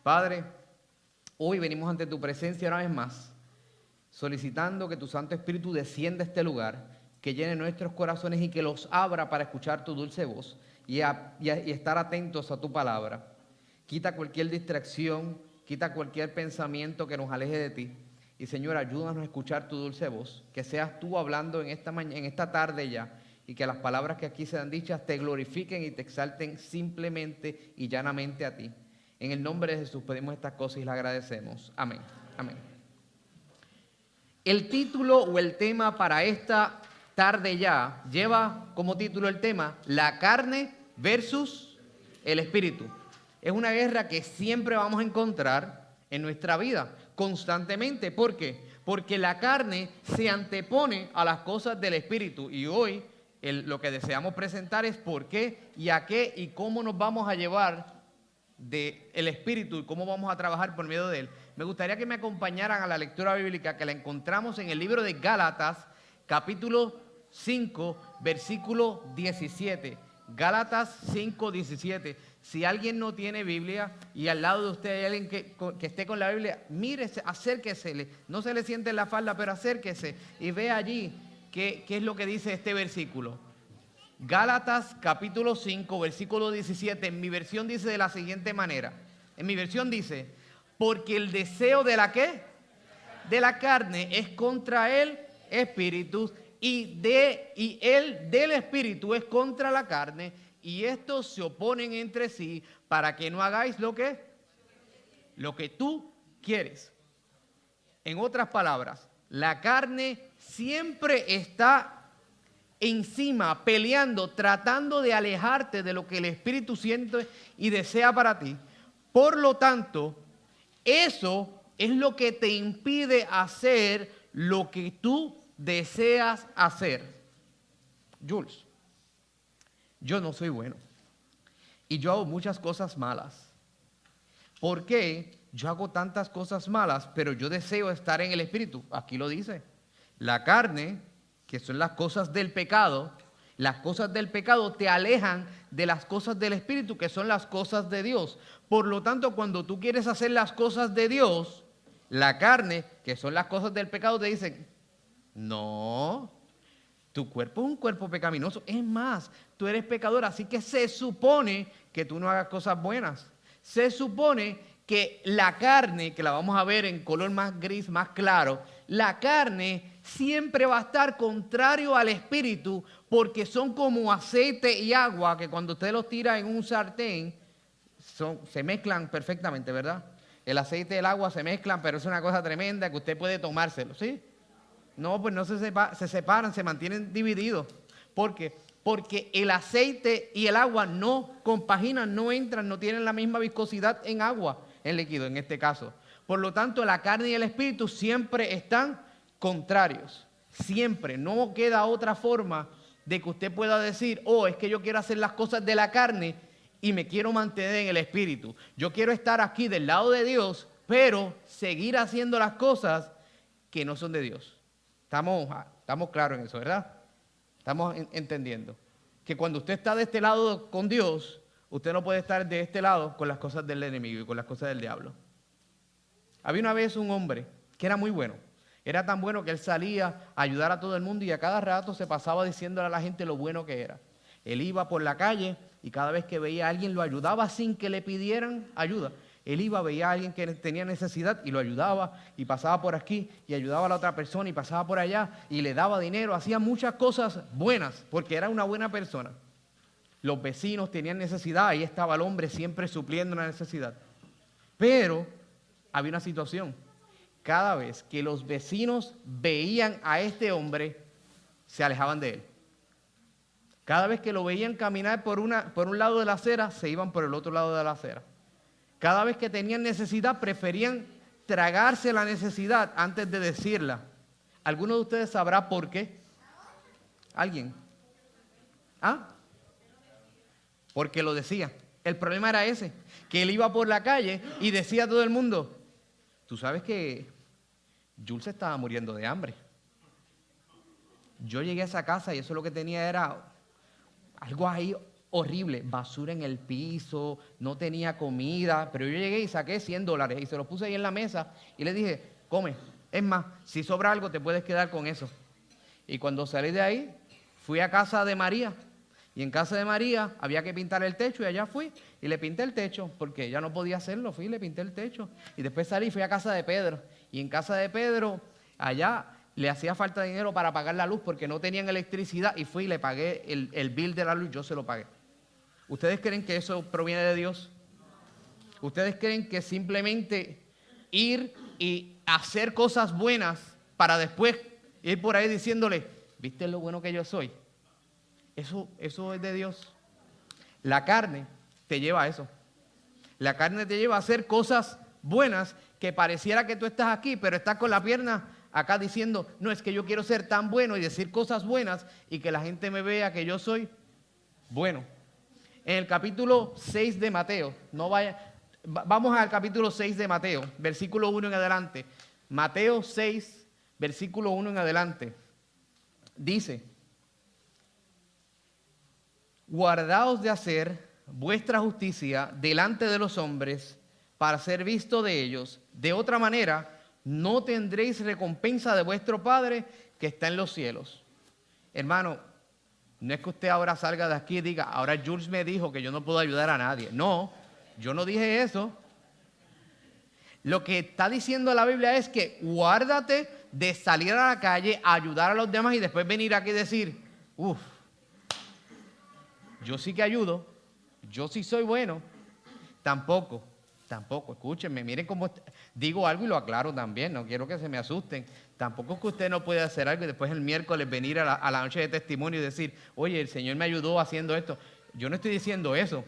Padre, hoy venimos ante tu presencia una vez más, solicitando que tu Santo Espíritu descienda a este lugar, que llene nuestros corazones y que los abra para escuchar tu dulce voz y estar atentos a tu palabra. Quita cualquier distracción, quita cualquier pensamiento que nos aleje de ti. Y Señor, ayúdanos a escuchar tu dulce voz, que seas tú hablando en esta tarde ya, y que las palabras que aquí sean dichas te glorifiquen y te exalten simplemente y llanamente a ti. En el nombre de Jesús pedimos estas cosas y las agradecemos. Amén. Amén. El título o el tema para esta tarde ya lleva como título el tema la carne versus el espíritu. Es una guerra que siempre vamos a encontrar en nuestra vida, constantemente. ¿Por qué? Porque la carne se antepone a las cosas del espíritu. Y hoy lo que deseamos presentar es por qué y a qué y cómo nos vamos a llevar del espíritu y cómo vamos a trabajar por medio de él. Me gustaría que me acompañaran a la lectura bíblica que la encontramos en el libro de Gálatas, capítulo 5, versículo 17. Gálatas 5, 17. Si alguien no tiene Biblia y al lado de usted hay alguien que esté con la Biblia, mírese, acérquese, no se le siente en la falda, pero acérquese y ve allí qué es lo que dice este versículo. Gálatas capítulo 5, versículo 17, en mi versión dice de la siguiente manera. En mi versión dice, porque el deseo de la ¿qué? De la carne es contra el espíritu y el del espíritu es contra la carne y estos se oponen entre sí para que no hagáis lo que tú quieres. En otras palabras, la carne siempre está encima, peleando, tratando de alejarte de lo que el Espíritu siente y desea para ti. Por lo tanto, eso es lo que te impide hacer lo que tú deseas hacer. Jules, yo no soy bueno y yo hago muchas cosas malas. ¿Por qué yo hago tantas cosas malas, pero yo deseo estar en el Espíritu? Aquí lo dice. La carne, que son las cosas del pecado, las cosas del pecado te alejan de las cosas del Espíritu, que son las cosas de Dios. Por lo tanto, cuando tú quieres hacer las cosas de Dios, la carne, que son las cosas del pecado, te dicen, no, tu cuerpo es un cuerpo pecaminoso. Es más, tú eres pecador, así que se supone que tú no hagas cosas buenas. Se supone que la carne, que la vamos a ver en color más gris, más claro, la carne siempre va a estar contrario al espíritu porque son como aceite y agua que cuando usted los tira en un sartén se mezclan perfectamente, ¿verdad? El aceite y el agua se mezclan, pero es una cosa tremenda que usted puede tomárselo, ¿sí? No, pues no se separan, se mantienen divididos. ¿Por qué? Porque el aceite y el agua no compaginan, no entran, no tienen la misma viscosidad en agua, en líquido en este caso. Por lo tanto, la carne y el espíritu siempre están contrarios. Siempre. No queda otra forma de que usted pueda decir, oh, es que yo quiero hacer las cosas de la carne y me quiero mantener en el espíritu. Yo quiero estar aquí del lado de Dios, pero seguir haciendo las cosas que no son de Dios. Estamos claros en eso, ¿verdad? Estamos entendiendo que cuando usted está de este lado con Dios, usted no puede estar de este lado con las cosas del enemigo y con las cosas del diablo. Había una vez un hombre que era muy bueno. Era tan bueno que él salía a ayudar a todo el mundo y a cada rato se pasaba diciéndole a la gente lo bueno que era. Él iba por la calle y cada vez que veía a alguien lo ayudaba sin que le pidieran ayuda. Él iba, veía a alguien que tenía necesidad y lo ayudaba y pasaba por aquí y ayudaba a la otra persona y pasaba por allá y le daba dinero. Hacía muchas cosas buenas porque era una buena persona. Los vecinos tenían necesidad, ahí estaba el hombre siempre supliendo una necesidad. Pero había una situación. Cada vez que los vecinos veían a este hombre, se alejaban de él. Cada vez que lo veían caminar por un lado de la acera, se iban por el otro lado de la acera. Cada vez que tenían necesidad, preferían tragarse la necesidad antes de decirla. ¿Alguno de ustedes sabrá por qué? ¿Alguien? ¿Ah? Porque lo decía. El problema era ese, que él iba por la calle y decía a todo el mundo, tú sabes que Jules estaba muriendo de hambre. Yo llegué a esa casa y eso lo que tenía era algo ahí horrible, basura en el piso, no tenía comida, pero yo llegué y saqué $100 y se los puse ahí en la mesa y le dije, come, es más, si sobra algo te puedes quedar con eso. Y cuando salí de ahí, fui a casa de María y en casa de María había que pintar el techo y allá fui y le pinté el techo porque ella no podía hacerlo, fui y le pinté el techo y después salí y fui a casa de Pedro y en casa de Pedro allá le hacía falta dinero para pagar la luz porque no tenían electricidad y fui y le pagué el bill de la luz, yo se lo pagué. ¿Ustedes creen que eso proviene de Dios? ¿Ustedes creen que simplemente ir y hacer cosas buenas para después ir por ahí diciéndole, ¿viste lo bueno que yo soy? Eso es de Dios. La carne te lleva a eso. La carne te lleva a hacer cosas buenas que pareciera que tú estás aquí, pero estás con la pierna acá diciendo, no, es que yo quiero ser tan bueno y decir cosas buenas y que la gente me vea que yo soy bueno. En el capítulo 6 de Mateo, vamos al capítulo 6 de Mateo, versículo 1 en adelante. Mateo 6, versículo 1 en adelante. Dice, guardaos de hacer vuestra justicia delante de los hombres para ser visto de ellos. De otra manera, no tendréis recompensa de vuestro Padre que está en los cielos. Hermano, no es que usted ahora salga de aquí y diga, ahora Jules me dijo que yo no puedo ayudar a nadie. No, yo no dije eso. Lo que está diciendo la Biblia es que guárdate de salir a la calle a ayudar a los demás y después venir aquí y decir, yo sí que ayudo, yo sí soy bueno. Tampoco, escúchenme, miren cómo digo algo y lo aclaro también, no quiero que se me asusten. Tampoco es que usted no puede hacer algo y después el miércoles venir a la noche de testimonio y decir, oye, el Señor me ayudó haciendo esto. Yo no estoy diciendo eso.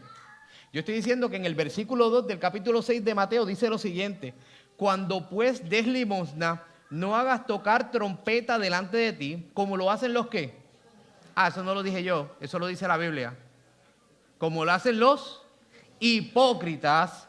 Yo estoy diciendo que en el versículo 2 del capítulo 6 de Mateo dice lo siguiente, cuando pues des limosna, no hagas tocar trompeta delante de ti, como lo hacen los ¿qué? Eso no lo dije yo, eso lo dice la Biblia. Como lo hacen los hipócritas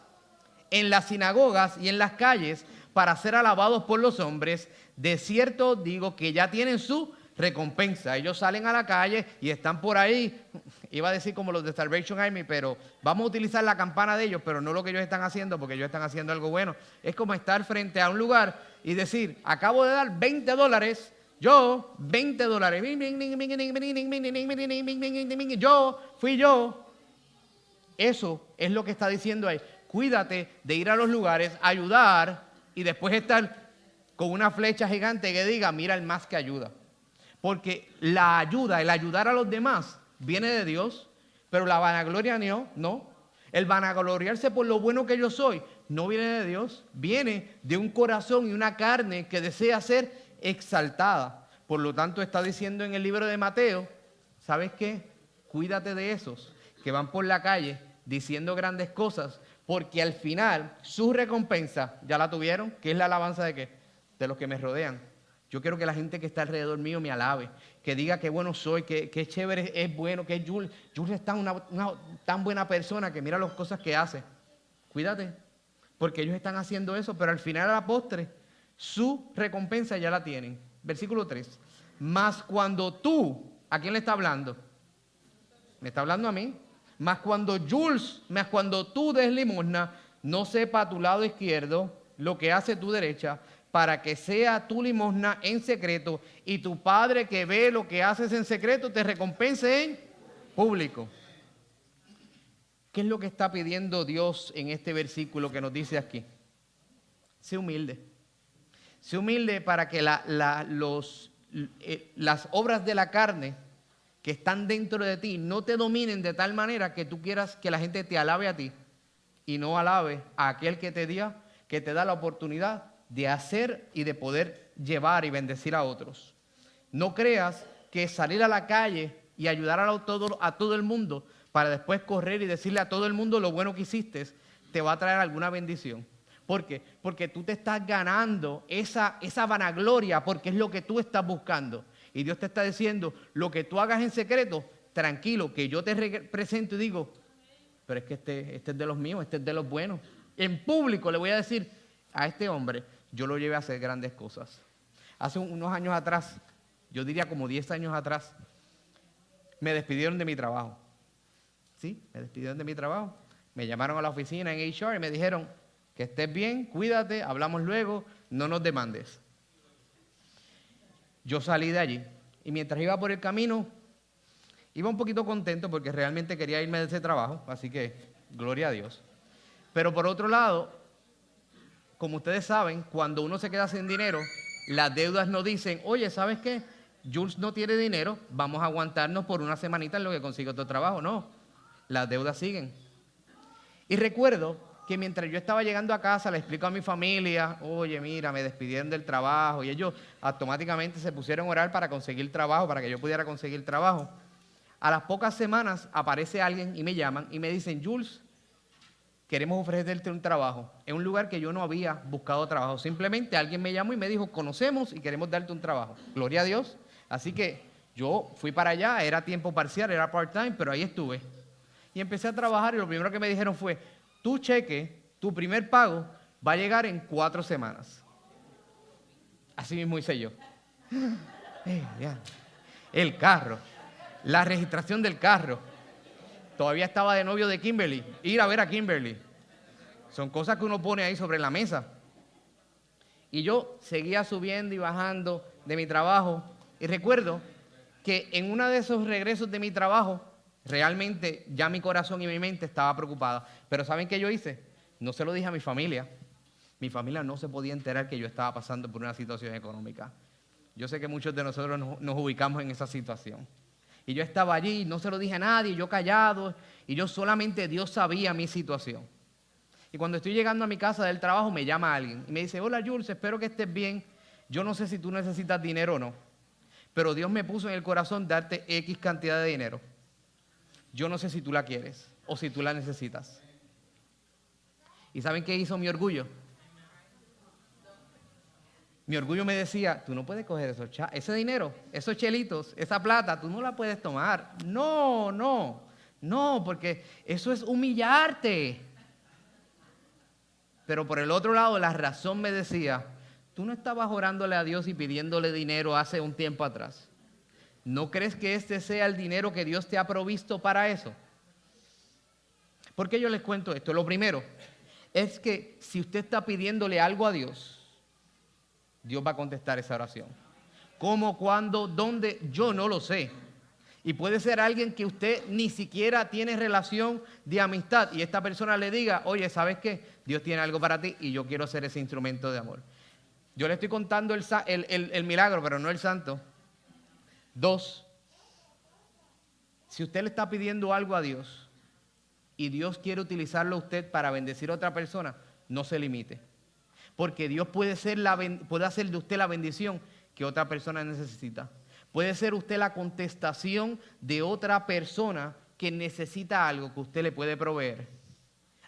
en las sinagogas y en las calles para ser alabados por los hombres, de cierto digo que ya tienen su recompensa. Ellos salen a la calle y están por ahí, iba a decir como los de Salvation Army, pero vamos a utilizar la campana de ellos, pero no lo que ellos están haciendo, porque ellos están haciendo algo bueno. Es como estar frente a un lugar y decir, acabo de dar $20, yo, $20, yo, fui yo. Eso es lo que está diciendo ahí. Cuídate de ir a los lugares, ayudar y después estar con una flecha gigante que diga, mira el más que ayuda. Porque la ayuda, el ayudar a los demás, viene de Dios, pero la vanagloria no. El vanagloriarse por lo bueno que yo soy, no viene de Dios, viene de un corazón y una carne que desea ser exaltada. Por lo tanto, está diciendo en el libro de Mateo, ¿sabes qué? Cuídate de esos que van por la calle diciendo grandes cosas, porque al final su recompensa ya la tuvieron, que es la alabanza de ¿qué? De los que me rodean. Yo quiero que la gente que está alrededor mío me alabe, que diga qué bueno soy, qué chévere es bueno, que Jules es tan buena persona que mira las cosas que hace. Cuídate, porque ellos están haciendo eso, pero al final a la postre, su recompensa ya la tienen. Versículo 3. Mas cuando tú, ¿a quién le está hablando? Me está hablando a mí. Mas cuando tú des limosna, no sepa a tu lado izquierdo lo que hace tu derecha, para que sea tu limosna en secreto, y tu Padre que ve lo que haces en secreto te recompense en público. ¿Qué es lo que está pidiendo Dios en este versículo que nos dice aquí? Sé humilde. Sé humilde para que las obras de la carne que están dentro de ti no te dominen de tal manera que tú quieras que la gente te alabe a ti y no alabe a aquel que te da la oportunidad de hacer y de poder llevar y bendecir a otros. No creas que salir a la calle y ayudar a todo el mundo para después correr y decirle a todo el mundo lo bueno que hiciste te va a traer alguna bendición. ¿Por qué? Porque tú te estás ganando esa vanagloria porque es lo que tú estás buscando. Y Dios te está diciendo, lo que tú hagas en secreto, tranquilo, que yo te presento y digo, pero es que este es de los míos, este es de los buenos. En público le voy a decir a este hombre, yo lo llevé a hacer grandes cosas. Hace unos años atrás, yo diría como 10 años atrás, me despidieron de mi trabajo. Sí, me despidieron de mi trabajo. Me llamaron a la oficina en HR y me dijeron que estés bien, cuídate, hablamos luego, no nos demandes. Yo salí de allí y mientras iba por el camino, iba un poquito contento porque realmente quería irme de ese trabajo, así que gloria a Dios. Pero por otro lado, como ustedes saben, cuando uno se queda sin dinero, las deudas nos dicen, oye, ¿sabes qué? Jules no tiene dinero, vamos a aguantarnos por una semanita en lo que consigo otro trabajo. No, las deudas siguen. Y recuerdo que mientras yo estaba llegando a casa, le explico a mi familia, oye, mira, me despidieron del trabajo, y ellos automáticamente se pusieron a orar para conseguir trabajo, para que yo pudiera conseguir trabajo. A las pocas semanas aparece alguien y me llaman y me dicen, Jules, queremos ofrecerte un trabajo en un lugar que yo no había buscado trabajo. Simplemente alguien me llamó y me dijo, conocemos y queremos darte un trabajo. Gloria a Dios. Así que yo fui para allá, era tiempo parcial, era part-time, pero ahí estuve. Y empecé a trabajar y lo primero que me dijeron fue, tu cheque, tu primer pago, va a llegar en 4 semanas. Así mismo hice yo. El carro, la registración del carro. Todavía estaba de novio de Kimberly, ir a ver a Kimberly. Son cosas que uno pone ahí sobre la mesa. Y yo seguía subiendo y bajando de mi trabajo. Y recuerdo que en uno de esos regresos de mi trabajo, realmente ya mi corazón y mi mente estaba preocupada. Pero ¿saben qué yo hice? No se lo dije a mi familia. Mi familia no se podía enterar que yo estaba pasando por una situación económica. Yo sé que muchos de nosotros nos ubicamos en esa situación. Y yo estaba allí, no se lo dije a nadie, yo callado, y yo solamente Dios sabía mi situación. Y cuando estoy llegando a mi casa del trabajo, me llama alguien y me dice, hola Jules, espero que estés bien. Yo no sé si tú necesitas dinero o no, pero Dios me puso en el corazón darte X cantidad de dinero. Yo no sé si tú la quieres o si tú la necesitas. ¿Y saben qué hizo mi orgullo? Mi orgullo me decía, tú no puedes coger ese dinero, esos chelitos, esa plata, tú no la puedes tomar. No, porque eso es humillarte. Pero por el otro lado, la razón me decía, tú no estabas orándole a Dios y pidiéndole dinero hace un tiempo atrás. ¿No crees que este sea el dinero que Dios te ha provisto para eso? ¿Por qué yo les cuento esto? Lo primero es que si usted está pidiéndole algo a Dios, Dios va a contestar esa oración. ¿Cómo, cuándo, dónde? Yo no lo sé. Y puede ser alguien que usted ni siquiera tiene relación de amistad y esta persona le diga, oye, ¿sabes qué? Dios tiene algo para ti y yo quiero ser ese instrumento de amor. Yo le estoy contando el milagro, pero no el santo. 2, si usted le está pidiendo algo a Dios y Dios quiere utilizarlo a usted para bendecir a otra persona, no se limite. Porque Dios puede hacer de usted la bendición que otra persona necesita. Puede ser usted la contestación de otra persona que necesita algo que usted le puede proveer.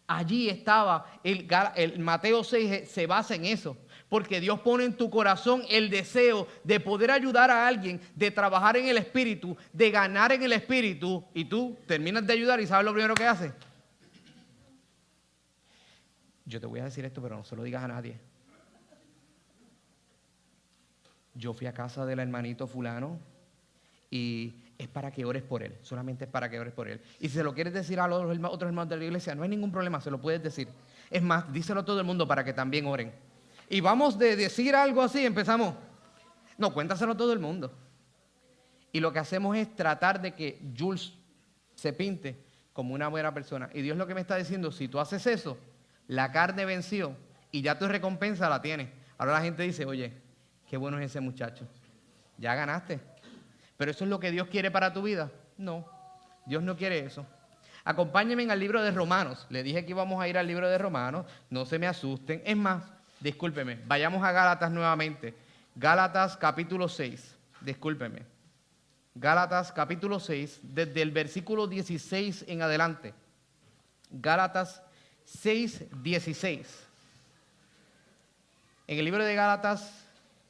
Allí estaba, el Mateo 6 se basa en eso. Porque Dios pone en tu corazón el deseo de poder ayudar a alguien, de trabajar en el Espíritu, de ganar en el Espíritu. Y tú terminas de ayudar y ¿sabes lo primero que haces? Yo te voy a decir esto, pero no se lo digas a nadie. Yo fui a casa del hermanito fulano y es para que ores por él. Solamente es para que ores por él. Y si se lo quieres decir a los otros hermanos de la iglesia, no hay ningún problema, se lo puedes decir. Es más, díselo a todo el mundo para que también oren. Y vamos de decir algo así, empezamos. No, cuéntaselo a todo el mundo. Y lo que hacemos es tratar de que Jules se pinte como una buena persona. Y Dios lo que me está diciendo, si tú haces eso, la carne venció y ya tu recompensa la tienes. Ahora la gente dice, oye, qué bueno es ese muchacho. Ya ganaste. ¿Pero eso es lo que Dios quiere para tu vida? No, Dios no quiere eso. Acompáñenme al libro de Romanos. Le dije que íbamos a ir al libro de Romanos. No se me asusten. Es más, discúlpeme, vayamos a Gálatas nuevamente. Gálatas capítulo 6. Discúlpeme. Gálatas capítulo 6, desde el versículo 16 en adelante. Gálatas 6, 16. En el libro de Gálatas,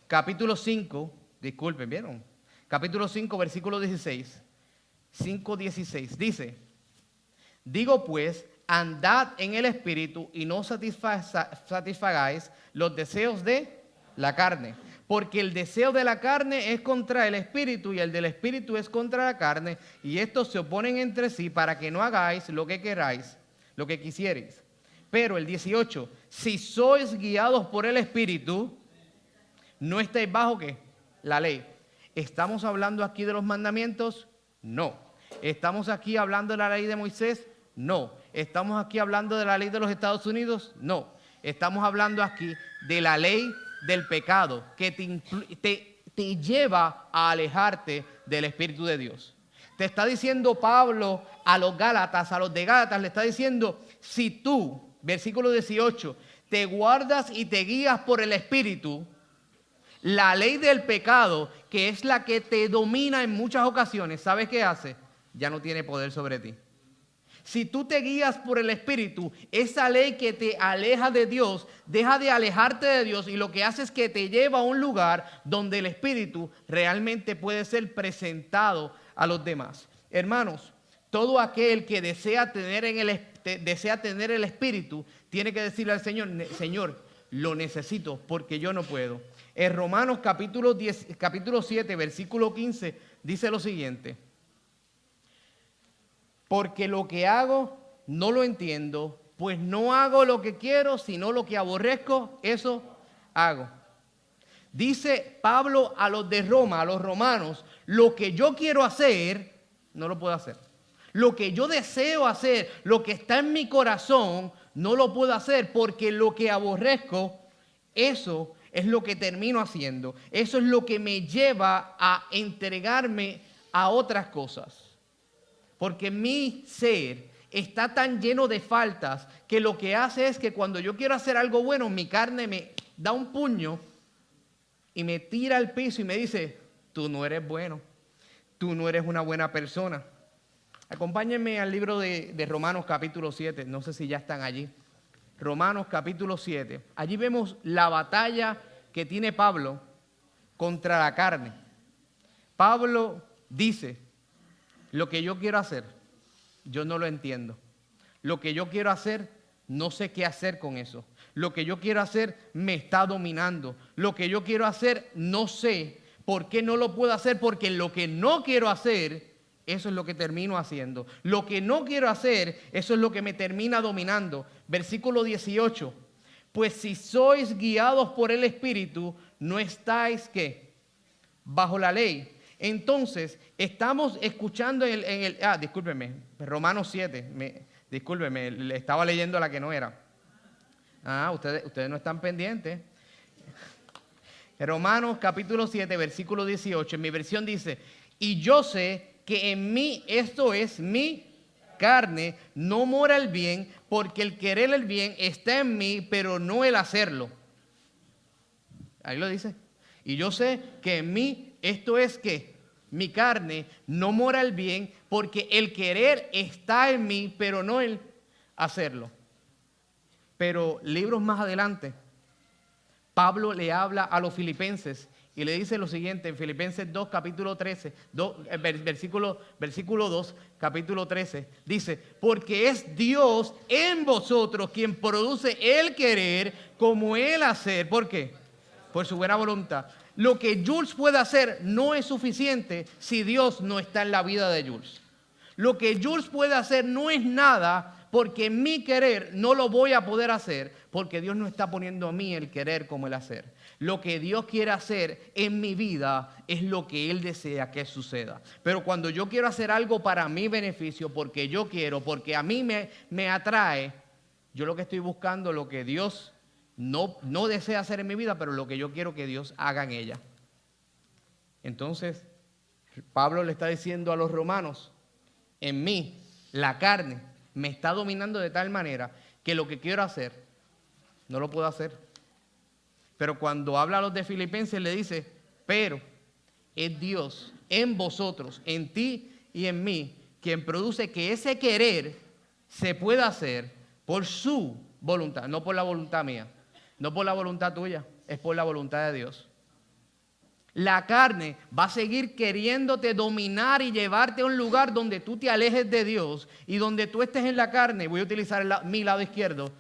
capítulo 5, disculpen, ¿vieron? Capítulo 5, versículo 16. 5, 16. Dice, digo pues, andad en el Espíritu y no satisfagáis los deseos de la carne. Porque el deseo de la carne es contra el espíritu y el del espíritu es contra la carne, y estos se oponen entre sí para que no hagáis lo que queráis, lo que quisierais. Pero el 18, si sois guiados por el espíritu, no estáis bajo ¿qué? La ley. ¿Estamos hablando aquí de los mandamientos? No. ¿Estamos aquí hablando de la ley de Moisés? No. ¿Estamos aquí hablando de la ley de los Estados Unidos? No. Estamos hablando aquí de la ley del pecado que te lleva a alejarte del Espíritu de Dios. Te está diciendo Pablo a los Gálatas, a los de Gálatas, le está diciendo, si tú, versículo 18, te guardas y te guías por el Espíritu, la ley del pecado, que es la que te domina en muchas ocasiones, ¿sabes qué hace? Ya no tiene poder sobre ti. Si tú te guías por el Espíritu, esa ley que te aleja de Dios, deja de alejarte de Dios y lo que hace es que te lleva a un lugar donde el Espíritu realmente puede ser presentado a los demás. Hermanos, todo aquel que desea tener el Espíritu tiene que decirle al Señor, Señor, lo necesito porque yo no puedo. En Romanos capítulo 7, versículo 15, dice lo siguiente. Porque lo que hago no lo entiendo, pues no hago lo que quiero, sino lo que aborrezco, eso hago. Dice Pablo a los de Roma, a los romanos, lo que yo quiero hacer, no lo puedo hacer. Lo que yo deseo hacer, lo que está en mi corazón, no lo puedo hacer porque lo que aborrezco, eso es lo que termino haciendo. Eso es lo que me lleva a entregarme a otras cosas. Porque mi ser está tan lleno de faltas que lo que hace es que cuando yo quiero hacer algo bueno, mi carne me da un puño y me tira al piso y me dice, tú no eres bueno, tú no eres una buena persona. Acompáñenme al libro de Romanos capítulo 7, no sé si ya están allí. Romanos capítulo 7. Allí vemos la batalla que tiene Pablo contra la carne. Pablo dice, lo que yo quiero hacer, yo no lo entiendo. Lo que yo quiero hacer, no sé qué hacer con eso. Lo que yo quiero hacer me está dominando. Lo que yo quiero hacer, no sé por qué no lo puedo hacer, porque lo que no quiero hacer, eso es lo que termino haciendo. Lo que no quiero hacer, eso es lo que me termina dominando. Versículo 18. Pues si sois guiados por el Espíritu, no estáis, ¿qué? Bajo la ley. Entonces, estamos escuchando discúlpeme, Romanos 7, discúlpeme, le estaba leyendo la que no era. Ustedes no están pendientes. Romanos capítulo 7, versículo 18, en mi versión dice, y yo sé que en mí, esto es mi carne, no mora el bien, porque el querer el bien está en mí, pero no el hacerlo. Ahí lo dice. Y yo sé que en mí, esto es que mi carne no mora el bien, porque el querer está en mí, pero no el hacerlo. Pero libros más adelante, Pablo le habla a los filipenses y le dice lo siguiente en Filipenses 2, capítulo 13, versículo 2, capítulo 13, dice, porque es Dios en vosotros quien produce el querer como el hacer. ¿Por qué? Por su buena voluntad. Lo que Jules puede hacer no es suficiente si Dios no está en la vida de Jules. Lo que Jules puede hacer no es nada porque mi querer no lo voy a poder hacer porque Dios no está poniendo a mí el querer como el hacer. Lo que Dios quiere hacer en mi vida es lo que Él desea que suceda. Pero cuando yo quiero hacer algo para mi beneficio, porque yo quiero, porque a mí me atrae, yo lo que estoy buscando, lo que Dios no desea hacer en mi vida, pero lo que yo quiero que Dios haga en ella. Entonces, Pablo le está diciendo a los romanos, en mí, la carne me está dominando de tal manera que lo que quiero hacer, no lo puedo hacer. Pero cuando habla a los de Filipenses, le dice, pero es Dios en vosotros, en ti y en mí, quien produce que ese querer se pueda hacer por su voluntad, no por la voluntad mía. No por la voluntad tuya, es por la voluntad de Dios. La carne va a seguir queriéndote dominar y llevarte a un lugar donde tú te alejes de Dios y donde tú estés en la carne. Voy a utilizar mi lado izquierdo.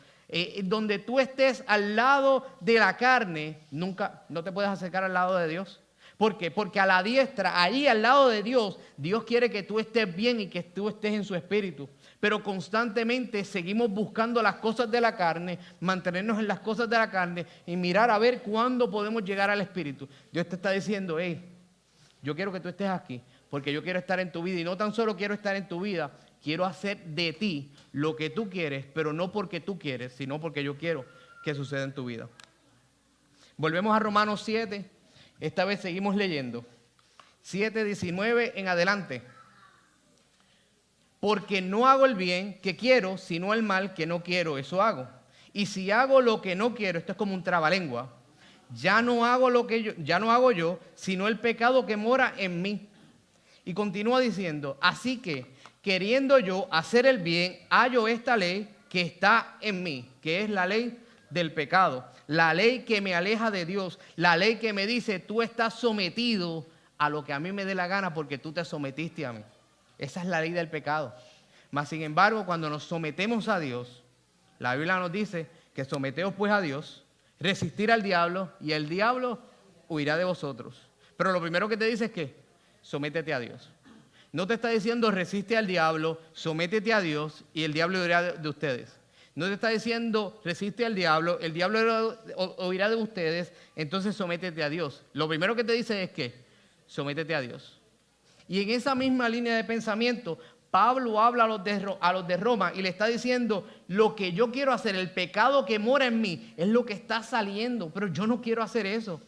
Donde tú estés al lado de la carne, nunca, no te puedes acercar al lado de Dios. ¿Por qué? Porque a la diestra, allí al lado de Dios, Dios quiere que tú estés bien y que tú estés en su espíritu. Pero constantemente seguimos buscando las cosas de la carne, mantenernos en las cosas de la carne y mirar a ver cuándo podemos llegar al espíritu. Dios te está diciendo, hey, yo quiero que tú estés aquí porque yo quiero estar en tu vida. Y no tan solo quiero estar en tu vida, quiero hacer de ti lo que tú quieres, pero no porque tú quieres, sino porque yo quiero que suceda en tu vida. Volvemos a Romanos 7. Esta vez seguimos leyendo. 7:19 en adelante. Porque no hago el bien que quiero, sino el mal que no quiero, eso hago. Y si hago lo que no quiero, esto es como un trabalengua, ya no hago yo, sino el pecado que mora en mí. Y continúa diciendo, así que, queriendo yo hacer el bien, hallo esta ley que está en mí, que es la ley del pecado, la ley que me aleja de Dios, la ley que me dice, tú estás sometido a lo que a mí me dé la gana porque tú te sometiste a mí. Esa es la ley del pecado. Mas sin embargo, cuando nos sometemos a Dios, la Biblia nos dice que someteos pues a Dios, resistir al diablo y el diablo huirá de vosotros. Pero lo primero que te dice es que sométete a Dios. No te está diciendo resiste al diablo, sométete a Dios y el diablo huirá de ustedes. No te está diciendo resiste al diablo, el diablo huirá de ustedes, entonces sométete a Dios. Lo primero que te dice es que sométete a Dios. Y en esa misma línea de pensamiento, Pablo habla a los de Roma y le está diciendo, lo que yo quiero hacer, el pecado que mora en mí, es lo que está saliendo, pero yo no quiero hacer eso.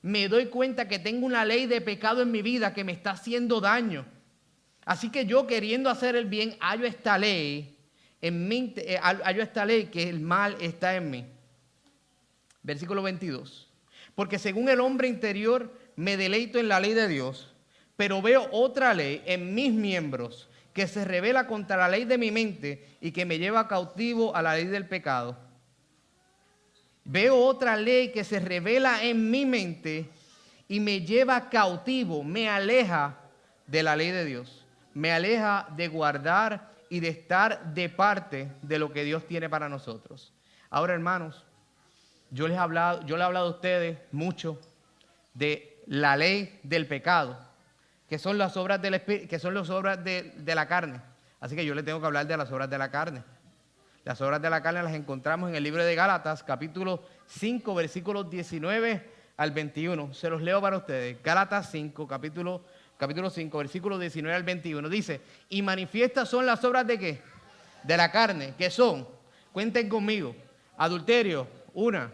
Me doy cuenta que tengo una ley de pecado en mi vida que me está haciendo daño. Así que yo, queriendo hacer el bien, hallo esta ley en mí, hallo esta ley que el mal está en mí. Versículo 22. Porque según el hombre interior me deleito en la ley de Dios, pero veo otra ley en mis miembros que se revela contra la ley de mi mente y que me lleva cautivo a la ley del pecado. Veo otra ley que se revela en mi mente y me lleva cautivo, me aleja de la ley de Dios. Me aleja de guardar y de estar de parte de lo que Dios tiene para nosotros. Ahora, hermanos, yo le he hablado a ustedes mucho de la ley del pecado, que son las obras del espíritu, que son las obras de la carne. Así que yo les tengo que hablar de las obras de la carne. Las obras de la carne las encontramos en el libro de Gálatas, capítulo 5, versículos 19 al 21. Se los leo para ustedes. Gálatas 5, capítulo 5, versículos 19 al 21. Dice, y manifiestas son las obras ¿de qué? De la carne, que son, cuenten conmigo, adulterio, 1,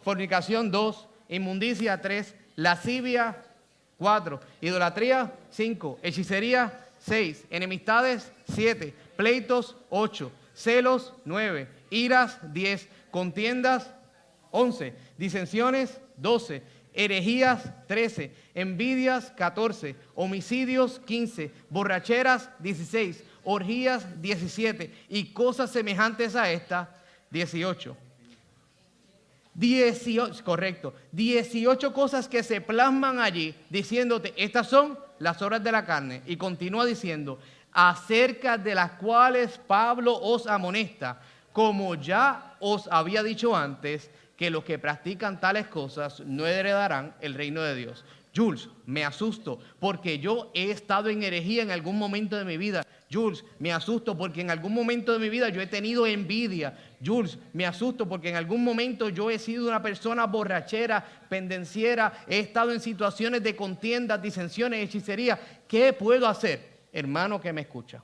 fornicación, 2, inmundicia, 3, lascivia, 4, idolatría, 5, hechicería, 6, enemistades, 7, pleitos, 8, celos, 9, iras, 10, contiendas, 11, disensiones, 12, herejías, 13, envidias, 14, homicidios, 15, borracheras, 16, orgías, 17, y cosas semejantes a estas, 18. 18 cosas que se plasman allí diciéndote, estas son las obras de la carne. Y continúa diciendo, acerca de las cuales Pablo os amonesta, como ya os había dicho antes, que los que practican tales cosas no heredarán el reino de Dios. Jules, me asusto porque yo he estado en herejía en algún momento de mi vida. Jules, me asusto porque en algún momento de mi vida yo he tenido envidia. Jules, me asusto porque en algún momento yo he sido una persona borrachera, pendenciera, he estado en situaciones de contiendas, disensiones, hechicería. ¿Qué puedo hacer? Hermano que me escucha,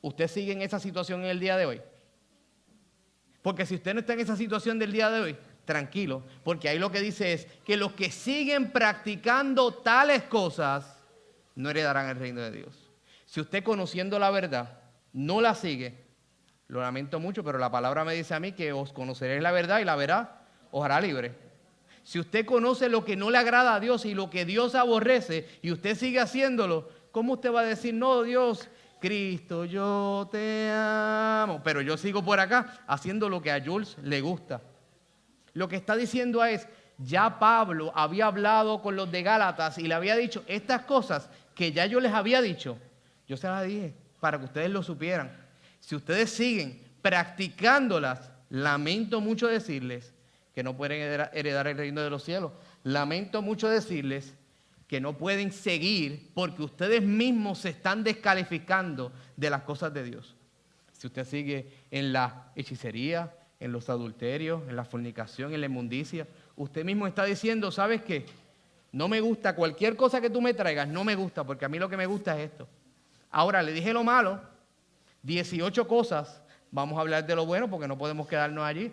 ¿usted sigue en esa situación en el día de hoy? Porque si usted no está en esa situación del día de hoy, tranquilo, porque ahí lo que dice es que los que siguen practicando tales cosas no heredarán el reino de Dios. Si usted, conociendo la verdad, no la sigue, lo lamento mucho, pero la palabra me dice a mí que os conoceréis la verdad y la verdad os hará libre. Si usted conoce lo que no le agrada a Dios y lo que Dios aborrece y usted sigue haciéndolo, ¿cómo usted va a decir, no, Dios, Cristo, yo te amo, pero yo sigo por acá haciendo lo que a Jules le gusta? Lo que está diciendo es, ya Pablo había hablado con los de Gálatas y le había dicho estas cosas que ya yo les había dicho. Yo se las dije para que ustedes lo supieran. Si ustedes siguen practicándolas, lamento mucho decirles que no pueden heredar el reino de los cielos. Lamento mucho decirles que no pueden seguir porque ustedes mismos se están descalificando de las cosas de Dios. Si usted sigue en la hechicería, en los adulterios, en la fornicación, en la inmundicia, usted mismo está diciendo, ¿sabes qué? No me gusta cualquier cosa que tú me traigas, no me gusta, porque a mí lo que me gusta es esto. Ahora, le dije lo malo, 18 cosas, vamos a hablar de lo bueno porque no podemos quedarnos allí.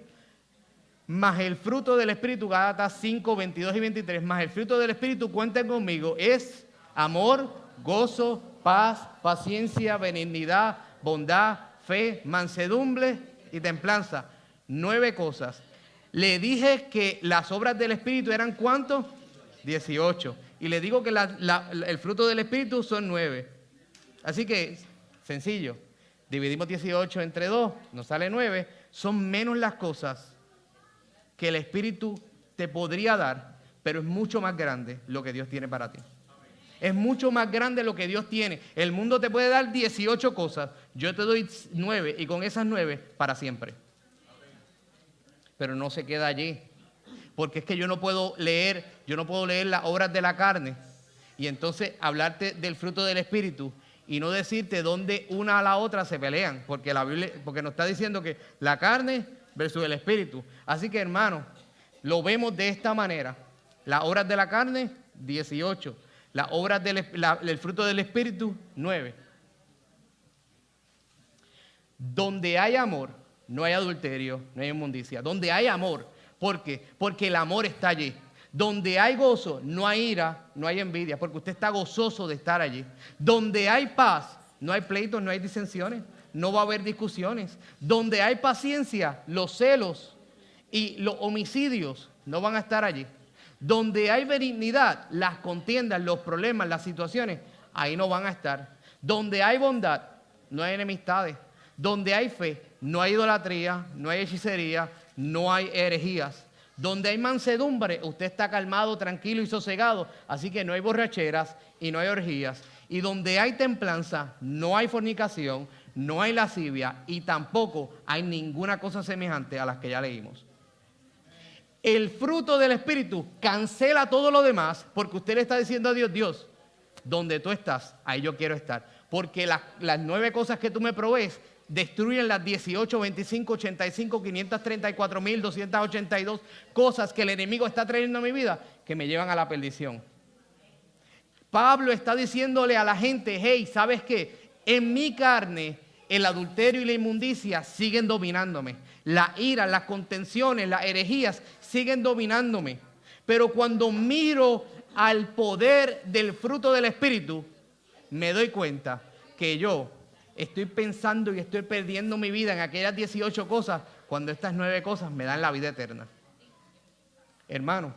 Más el fruto del Espíritu, Gálatas 5, 22 y 23, más el fruto del Espíritu, cuenten conmigo, es amor, gozo, paz, paciencia, benignidad, bondad, fe, mansedumbre y templanza. 9 cosas. Le dije que las obras del Espíritu eran ¿cuántos? 18. Y le digo que el fruto del Espíritu son 9. Así que, sencillo. Dividimos 18 entre 2, nos sale 9. Son menos las cosas que el Espíritu te podría dar, pero es mucho más grande lo que Dios tiene para ti. Es mucho más grande lo que Dios tiene. El mundo te puede dar 18 cosas. Yo te doy 9 y con esas 9 para siempre. Pero no se queda allí. Porque es que yo no puedo leer las obras de la carne y entonces hablarte del fruto del Espíritu y no decirte dónde una a la otra se pelean, porque la Biblia, porque nos está diciendo que la carne versus el Espíritu. Así que, hermanos, lo vemos de esta manera. Las obras de la carne, 18. Las obras del fruto del Espíritu, 9. Donde hay amor, no hay adulterio, no hay inmundicia. Donde hay amor, ¿por qué? Porque el amor está allí. Donde hay gozo, no hay ira, no hay envidia, porque usted está gozoso de estar allí. Donde hay paz, no hay pleitos, no hay disensiones, no va a haber discusiones. Donde hay paciencia, los celos y los homicidios no van a estar allí. Donde hay benignidad, las contiendas, los problemas, las situaciones, ahí no van a estar. Donde hay bondad, no hay enemistades. Donde hay fe, no hay idolatría, no hay hechicería, no hay herejías. Donde hay mansedumbre, usted está calmado, tranquilo y sosegado, así que no hay borracheras y no hay orgías. Y donde hay templanza, no hay fornicación, no hay lascivia y tampoco hay ninguna cosa semejante a las que ya leímos. El fruto del Espíritu cancela todo lo demás porque usted le está diciendo a Dios, Dios, donde tú estás, ahí yo quiero estar. Porque las 9 cosas que tú me provees destruyen las 18, 25, 85, 534,282 cosas que el enemigo está trayendo a mi vida que me llevan a la perdición. Pablo está diciéndole a la gente, hey, ¿sabes qué? En mi carne el adulterio y la inmundicia siguen dominándome. La ira, las contenciones, las herejías siguen dominándome. Pero cuando miro al poder del fruto del Espíritu, me doy cuenta que yo estoy pensando y estoy perdiendo mi vida en aquellas 18 cosas cuando estas 9 cosas me dan la vida eterna. Hermano,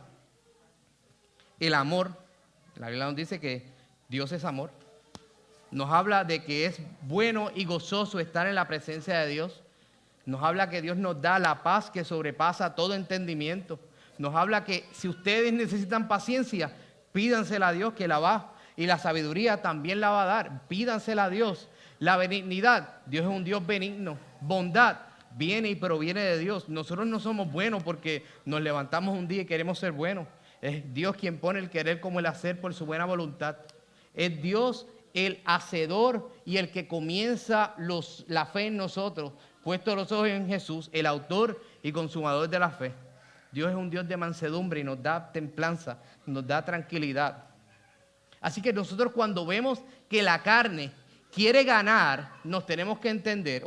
el amor, la Biblia nos dice que Dios es amor. Nos habla de que es bueno y gozoso estar en la presencia de Dios. Nos habla que Dios nos da la paz que sobrepasa todo entendimiento. Nos habla que si ustedes necesitan paciencia, pídansela a Dios que la va. Y la sabiduría también la va a dar. Pídansela a Dios. La benignidad, Dios es un Dios benigno. Bondad viene y proviene de Dios. Nosotros no somos buenos porque nos levantamos un día y queremos ser buenos. Es Dios quien pone el querer como el hacer por su buena voluntad. Es Dios el hacedor y el que comienza la fe en nosotros, puesto los ojos en Jesús, el autor y consumador de la fe. Dios es un Dios de mansedumbre y nos da templanza, nos da tranquilidad. Así que nosotros cuando vemos que la carne quiere ganar, nos tenemos que entender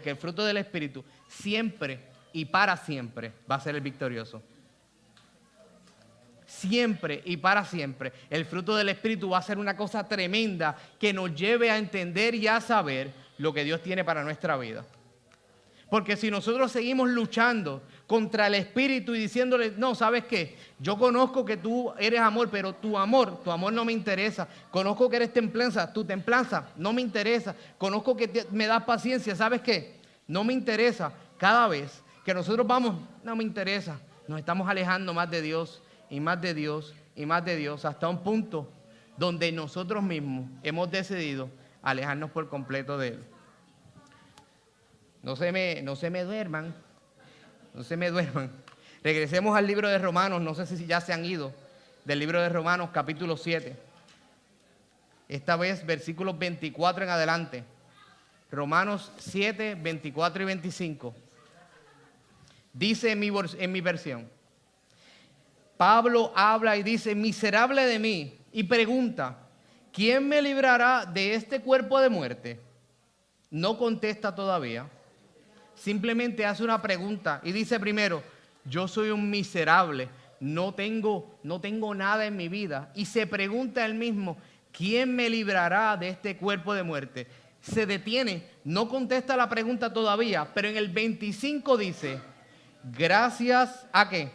que el fruto del Espíritu siempre y para siempre va a ser el victorioso. Siempre y para siempre. El fruto del Espíritu va a ser una cosa tremenda que nos lleve a entender y a saber lo que Dios tiene para nuestra vida. Porque si nosotros seguimos luchando contra el Espíritu y diciéndole, no, ¿sabes qué? Yo conozco que tú eres amor, pero tu amor no me interesa. Conozco que eres templanza, tu templanza no me interesa. Conozco que me das paciencia, ¿sabes qué? No me interesa. Cada vez que nosotros vamos, no me interesa. Nos estamos alejando más de Dios y más de Dios y más de Dios hasta un punto donde nosotros mismos hemos decidido alejarnos por completo de Él. No se me duerman, no se me duerman. Regresemos al libro de Romanos, no sé si ya se han ido, del libro de Romanos capítulo 7. Esta vez versículos 24 en adelante. Romanos 7, 24 y 25. Dice en mi versión, Pablo habla y dice, miserable de mí, y pregunta, ¿quién me librará de este cuerpo de muerte? No contesta todavía, simplemente hace una pregunta y dice primero, yo soy un miserable, no tengo nada en mi vida. Y se pregunta él mismo, ¿quién me librará de este cuerpo de muerte? Se detiene, no contesta la pregunta todavía, pero en el 25 dice, gracias a ¿qué?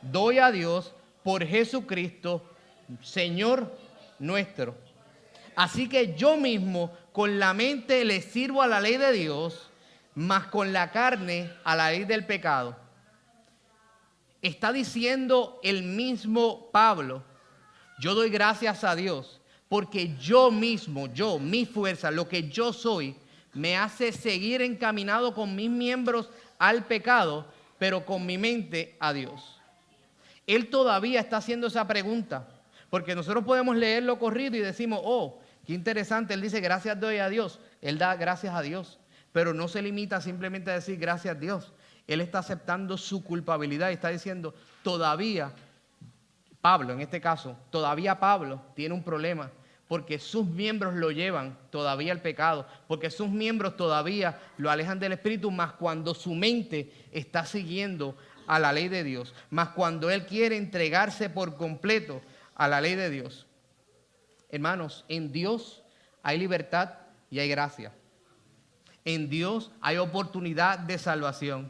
Doy a Dios por Jesucristo, Señor nuestro. Así que yo mismo con la mente le sirvo a la ley de Dios, mas con la carne a la ley del pecado. Está diciendo el mismo Pablo, yo doy gracias a Dios porque yo mismo, mi fuerza, lo que yo soy, me hace seguir encaminado con mis miembros al pecado, pero con mi mente a Dios. Él todavía está haciendo esa pregunta, porque nosotros podemos leerlo corrido y decimos, oh, qué interesante, él dice gracias doy a Dios, él da gracias a Dios, pero no se limita simplemente a decir gracias a Dios. Él está aceptando su culpabilidad y está diciendo, todavía, Pablo en este caso, todavía Pablo tiene un problema porque sus miembros lo llevan todavía al pecado, porque sus miembros todavía lo alejan del Espíritu, más cuando su mente está siguiendo a la ley de Dios, más cuando él quiere entregarse por completo a la ley de Dios. Hermanos, en Dios hay libertad y hay gracia. En Dios hay oportunidad de salvación.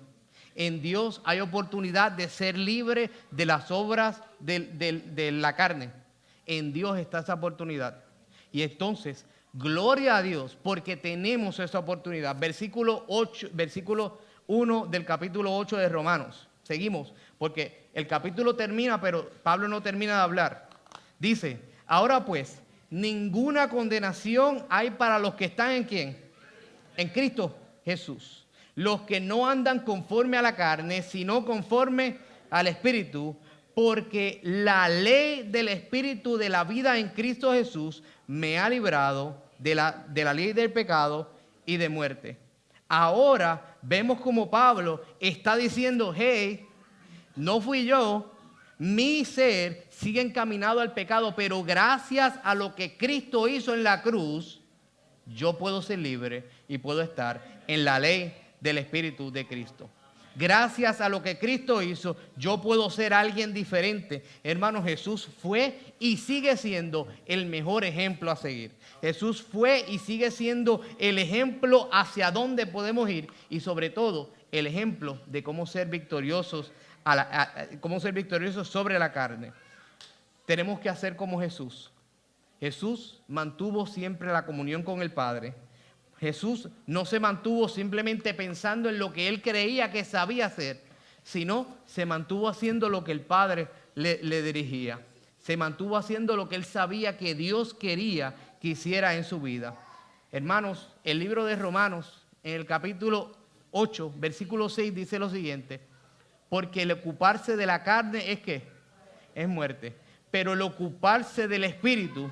En Dios hay oportunidad de ser libre de las obras de la carne. En Dios está esa oportunidad. Y entonces, gloria a Dios, porque tenemos esa oportunidad. Versículo 1 del capítulo 8 de Romanos. Seguimos, porque el capítulo termina, pero Pablo no termina de hablar. Dice, ahora pues, ninguna condenación hay para los que están ¿en quién? En Cristo Jesús. Los que no andan conforme a la carne, sino conforme al Espíritu, porque la ley del Espíritu de la vida en Cristo Jesús me ha librado de la ley del pecado y de muerte. Ahora vemos como Pablo está diciendo, hey, no fui yo, mi ser sigue encaminado al pecado, pero gracias a lo que Cristo hizo en la cruz, yo puedo ser libre y puedo estar en la ley del Espíritu de Cristo. Gracias a lo que Cristo hizo, yo puedo ser alguien diferente. Hermano, Jesús fue y sigue siendo el mejor ejemplo a seguir. Jesús fue y sigue siendo el ejemplo hacia dónde podemos ir y sobre todo el ejemplo de cómo ser victoriosos, cómo ser victoriosos sobre la carne. Tenemos que hacer como Jesús. Jesús mantuvo siempre la comunión con el Padre. Jesús no se mantuvo simplemente pensando en lo que él creía que sabía hacer, sino se mantuvo haciendo lo que el Padre le dirigía. Se mantuvo haciendo lo que él sabía que Dios quería que hiciera en su vida. Hermanos, el libro de Romanos, en el capítulo 8, versículo 6, dice lo siguiente: porque el ocuparse de la carne es ¿qué? Es muerte. Pero el ocuparse del Espíritu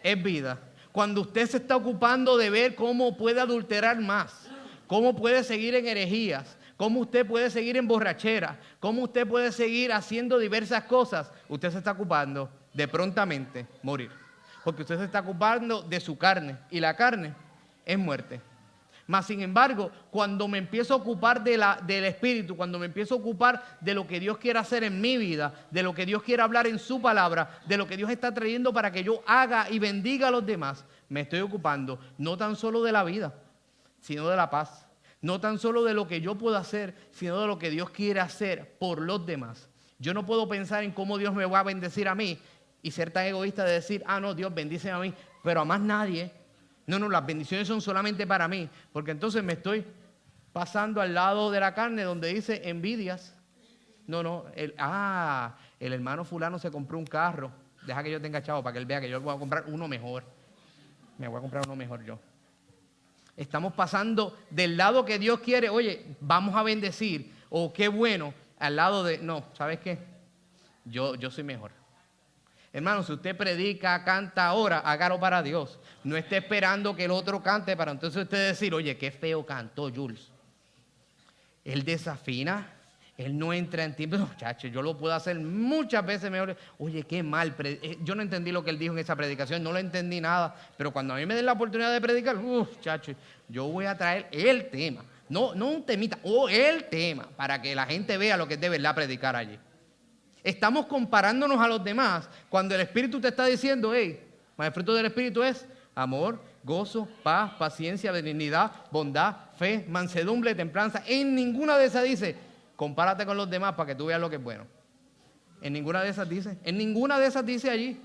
es vida. Cuando usted se está ocupando de ver cómo puede adulterar más, cómo puede seguir en herejías, cómo usted puede seguir en borrachera, cómo usted puede seguir haciendo diversas cosas, usted se está ocupando de prontamente morir. Porque usted se está ocupando de su carne y la carne es muerte. Mas, sin embargo, cuando me empiezo a ocupar del Espíritu, cuando me empiezo a ocupar de lo que Dios quiere hacer en mi vida, de lo que Dios quiere hablar en su palabra, de lo que Dios está trayendo para que yo haga y bendiga a los demás, me estoy ocupando no tan solo de la vida, sino de la paz. No tan solo de lo que yo puedo hacer, sino de lo que Dios quiere hacer por los demás. Yo no puedo pensar en cómo Dios me va a bendecir a mí y ser tan egoísta de decir, no, Dios bendice a mí, pero a más nadie. No, las bendiciones son solamente para mí, porque entonces me estoy pasando al lado de la carne donde dice envidias. El hermano fulano se compró un carro, deja que yo tenga chavo para que él vea que yo voy a comprar uno mejor. Me voy a comprar uno mejor yo. Estamos pasando del lado que Dios quiere, oye, vamos a bendecir, o qué bueno, al lado de, no, ¿sabes qué? Yo soy mejor. Hermano, si usted predica, canta ahora, hágalo para Dios. No esté esperando que el otro cante para entonces usted decir, oye, qué feo cantó Jules. Él desafina, él no entra en tiempo. Muchachos, yo lo puedo hacer muchas veces mejor. Oye, qué mal. Yo no entendí lo que él dijo en esa predicación, no lo entendí nada. Pero cuando a mí me den la oportunidad de predicar, muchachos, yo voy a traer el tema. No un temita, el tema, para que la gente vea lo que es de verdad predicar allí. Estamos comparándonos a los demás cuando el Espíritu te está diciendo, hey, el fruto del Espíritu es amor, gozo, paz, paciencia, benignidad, bondad, fe, mansedumbre, templanza. En ninguna de esas dice, compárate con los demás para que tú veas lo que es bueno. En ninguna de esas dice allí.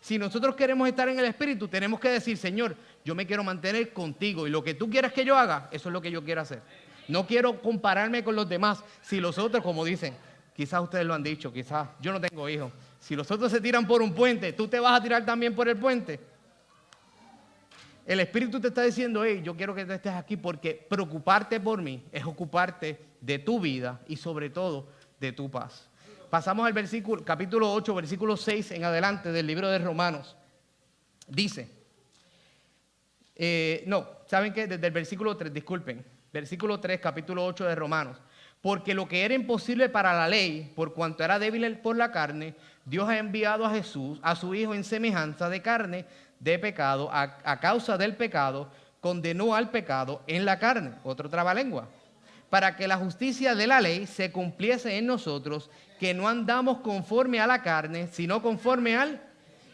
Si nosotros queremos estar en el Espíritu, tenemos que decir, Señor, yo me quiero mantener contigo y lo que tú quieras que yo haga, eso es lo que yo quiero hacer. No quiero compararme con los demás. Si los otros, como dicen, quizás ustedes lo han dicho, quizás yo no tengo hijos. Si los otros se tiran por un puente, ¿tú te vas a tirar también por el puente? El Espíritu te está diciendo, hey, yo quiero que tú estés aquí porque preocuparte por mí es ocuparte de tu vida y sobre todo de tu paz. Pasamos al versículo, capítulo 8, versículo 6 en adelante del libro de Romanos. Dice, ¿saben qué? Desde el versículo 3, disculpen. Versículo 3, capítulo 8 de Romanos. Porque lo que era imposible para la ley, por cuanto era débil por la carne, Dios ha enviado a Jesús, a su Hijo en semejanza de carne, de pecado, a causa del pecado, condenó al pecado en la carne, otro trabalengua, para que la justicia de la ley se cumpliese en nosotros, que no andamos conforme a la carne, sino conforme al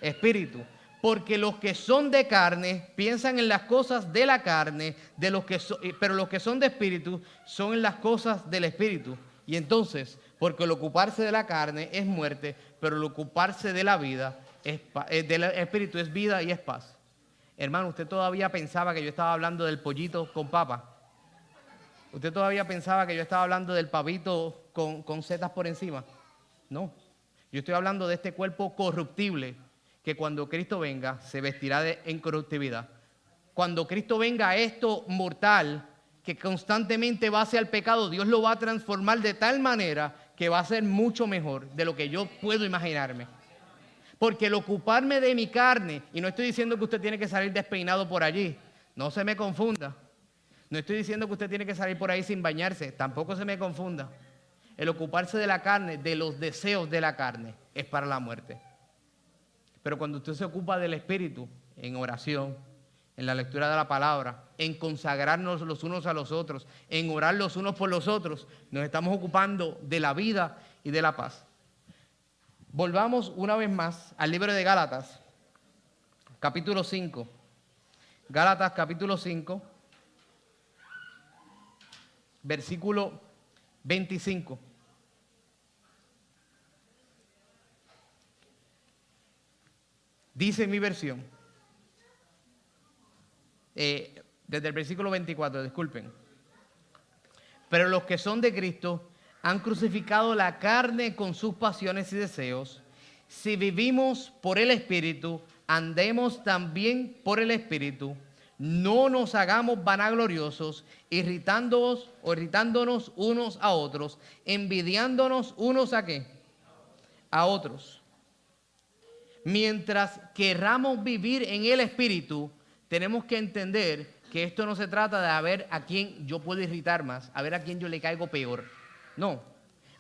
Espíritu. Porque los que son de carne piensan en las cosas de la carne, pero los que son de espíritu son en las cosas del Espíritu. Y entonces, porque el ocuparse de la carne es muerte, pero el ocuparse de la vida del Espíritu es vida y es paz. Hermano, ¿usted todavía pensaba que yo estaba hablando del pollito con papa? ¿Usted todavía pensaba que yo estaba hablando del pavito con setas por encima? No, yo estoy hablando de este cuerpo corruptible que cuando Cristo venga se vestirá de incorruptibilidad. Cuando Cristo venga a esto mortal que constantemente va hacia el pecado, Dios lo va a transformar de tal manera que va a ser mucho mejor de lo que yo puedo imaginarme. Porque el ocuparme de mi carne, y no estoy diciendo que usted tiene que salir despeinado por allí, no se me confunda. No estoy diciendo que usted tiene que salir por ahí sin bañarse, tampoco se me confunda. El ocuparse de la carne, de los deseos de la carne, es para la muerte. Pero cuando usted se ocupa del Espíritu, en oración, en la lectura de la palabra, en consagrarnos los unos a los otros, en orar los unos por los otros, nos estamos ocupando de la vida y de la paz. Volvamos una vez más al libro de Gálatas, capítulo 5. Gálatas, capítulo 5, versículo 25. Dice en mi versión, desde el versículo 24, disculpen. Pero los que son de Cristo han crucificado la carne con sus pasiones y deseos. Si vivimos por el Espíritu, andemos también por el Espíritu. No nos hagamos vanagloriosos, irritándonos unos a otros, envidiándonos unos a ¿qué? A otros. Mientras querramos vivir en el Espíritu, tenemos que entender que esto no se trata de a ver a quién yo puedo irritar más, a ver a quién yo le caigo peor. No.